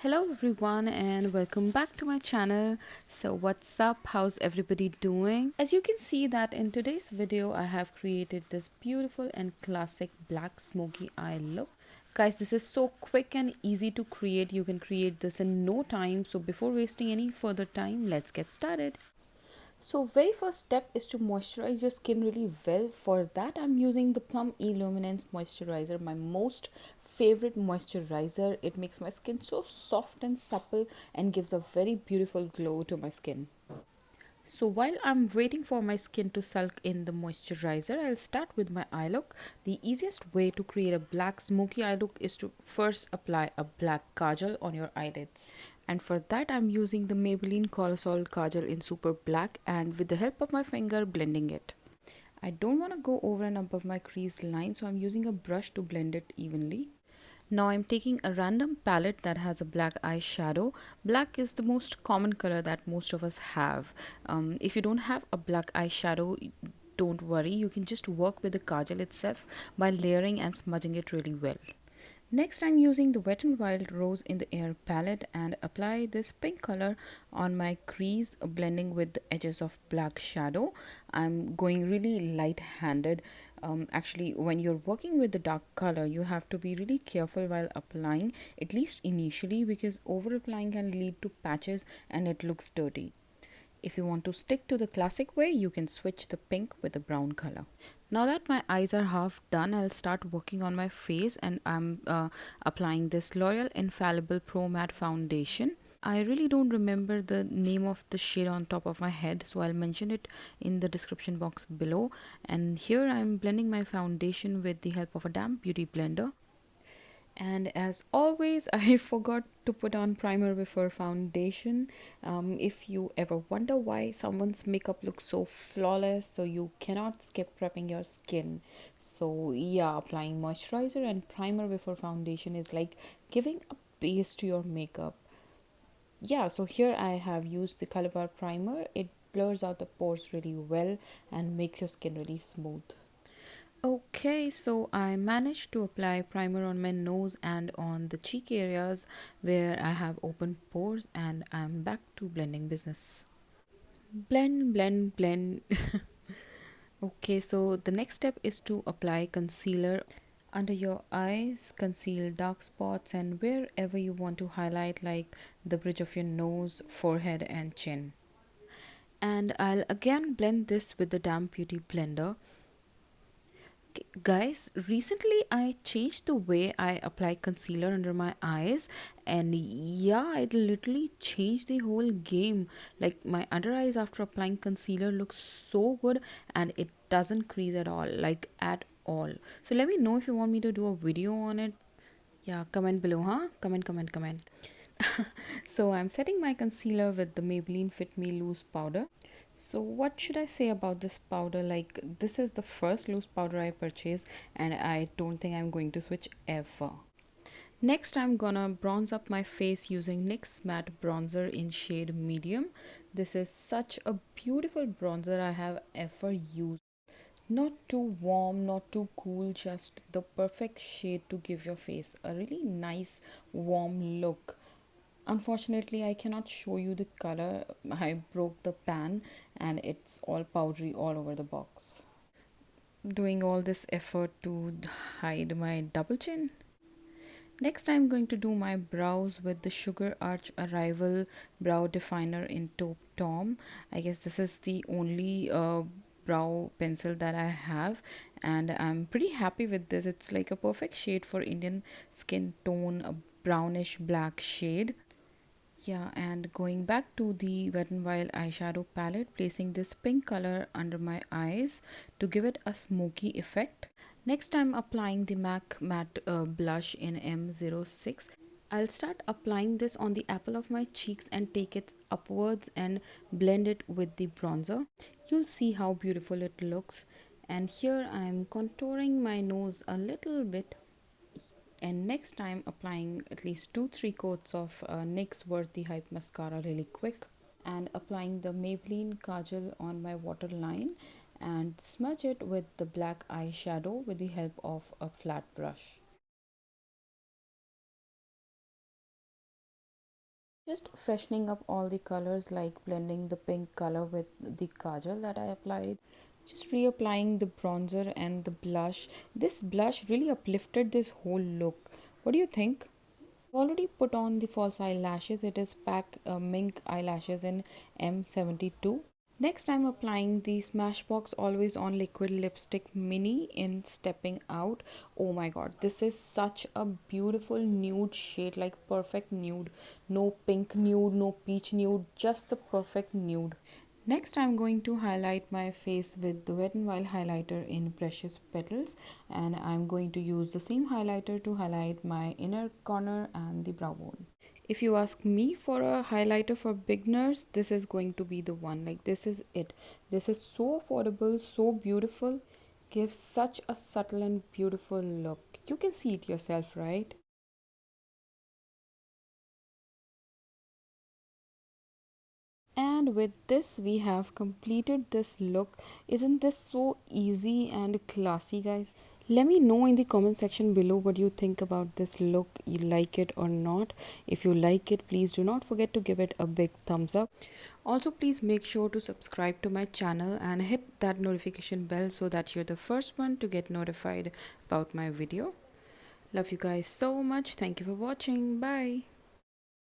Hello everyone and welcome back to my channel. So what's up? How's everybody doing? As you can see that in today's video I have created this beautiful and classic black smoky eye look. Guys, this is so quick and easy to create. You can create this in no time. So before wasting any further time, let's get started. So very first step is to moisturize your skin really well. For that I'm using the Plum E-Luminence moisturizer, my most favorite moisturizer. It makes my skin so soft and supple and gives a very beautiful glow to my skin. So while I'm waiting for my skin to sulk in the moisturizer, I'll start with my eye look. The easiest way to create a black smoky eye look is to first apply a black kajal on your eyelids. And for that I'm using the Maybelline Colossal Kajal in Super Black and with the help of my finger blending it. I don't want to go over and above my crease line, so I'm using a brush to blend it evenly. Now I'm taking a random palette that has a black eyeshadow. Black is the most common color that most of us have. If you don't have a black eyeshadow, don't worry, you can just work with the kajal itself by layering and smudging it really well. Next, I'm using the Wet n Wild Rose in the Air palette and apply this pink color on my crease, blending with the edges of black shadow. I'm going really light-handed. Actually, when you're working with the dark color, you have to be really careful while applying, at least initially, because over-applying can lead to patches and it looks dirty. If you want to stick to the classic way, you can switch the pink with the brown color. Now that my eyes are half done, I'll start working on my face and I'm applying this L'Oreal Infallible Pro Matte Foundation. I really don't remember the name of the shade on top of my head, so I'll mention it in the description box below. And here I'm blending my foundation with the help of a damp beauty blender. And as always, I forgot to put on primer before foundation. If you ever wonder why someone's makeup looks so flawless, so you cannot skip prepping your skin. So yeah, applying moisturizer and primer before foundation is like giving a base to your makeup. Yeah, so here I have used the Colorbar primer. It blurs out the pores really well and makes your skin really smooth. Okay, so I managed to apply primer on my nose and on the cheek areas where I have open pores, and I'm back to blending business. Blend, blend, blend. Okay, so the next step is to apply concealer under your eyes, conceal dark spots and wherever you want to highlight, like the bridge of your nose, forehead and chin. And I'll again blend this with the damp beauty blender. Guys, recently I changed the way I apply concealer under my eyes, and yeah, it literally changed the whole game. Like, my under eyes after applying concealer looks so good and it doesn't crease at all, like at all. So let me know if you want me to do a video on it. Yeah, comment below, huh? Comment. So I'm setting my concealer with the Maybelline Fit Me Loose powder. So what should I say about this powder? Like, this is the first loose powder I purchased and I don't think I'm going to switch ever. Next, I'm gonna bronze up my face using NYX matte bronzer in shade medium. This is such a beautiful bronzer I have ever used. Not too warm, not too cool, just the perfect shade to give your face a really nice warm look. Unfortunately, I cannot show you the color. I broke the pan and it's all powdery all over the box. Doing all this effort to hide my double chin. Next, I'm going to do my brows with the Sugar Arch Arrival Brow Definer in Taupe Tom. I guess this is the only brow pencil that I have, and I'm pretty happy with this. It's like a perfect shade for Indian skin tone, a brownish black shade. Yeah, and going back to the Wet n Wild eyeshadow palette, placing this pink color under my eyes to give it a smoky effect. Next, I'm applying the MAC matte blush in M06. I'll start applying this on the apple of my cheeks and take it upwards and blend it with the bronzer. You'll see how beautiful it looks. And here I'm contouring my nose a little bit, and next time applying at least 2-3 coats of NYX Worthy Hype mascara really quick, and applying the Maybelline Kajal on my waterline and smudge it with the black eyeshadow with the help of a flat brush. Just freshening up all the colors, like blending the pink color with the kajal that I applied. Just reapplying the bronzer and the blush. This blush really uplifted this whole look. What do you think? Already put on the false eyelashes. It is PAC Mink eyelashes in M72. Next, I'm applying the Smashbox Always On Liquid Lipstick Mini in Stepping Out. Oh my god, this is such a beautiful nude shade, like perfect nude. No pink nude, no peach nude, just the perfect nude. Next, I'm going to highlight my face with the Wet n Wild highlighter in Precious Petals, and I'm going to use the same highlighter to highlight my inner corner and the brow bone. If you ask me for a highlighter for beginners, this is going to be the one. Like, this is it. This is so affordable, so beautiful, gives such a subtle and beautiful look. You can see it yourself, right? And with this, we have completed this look. Isn't this so easy and classy, guys? Let me know in the comment section below what you think about this look. You like it or not? If you like it, please do not forget to give it a big thumbs up. Also, please make sure to subscribe to my channel and hit that notification bell so that you're the first one to get notified about my video. Love you guys so much. Thank you for watching. Bye.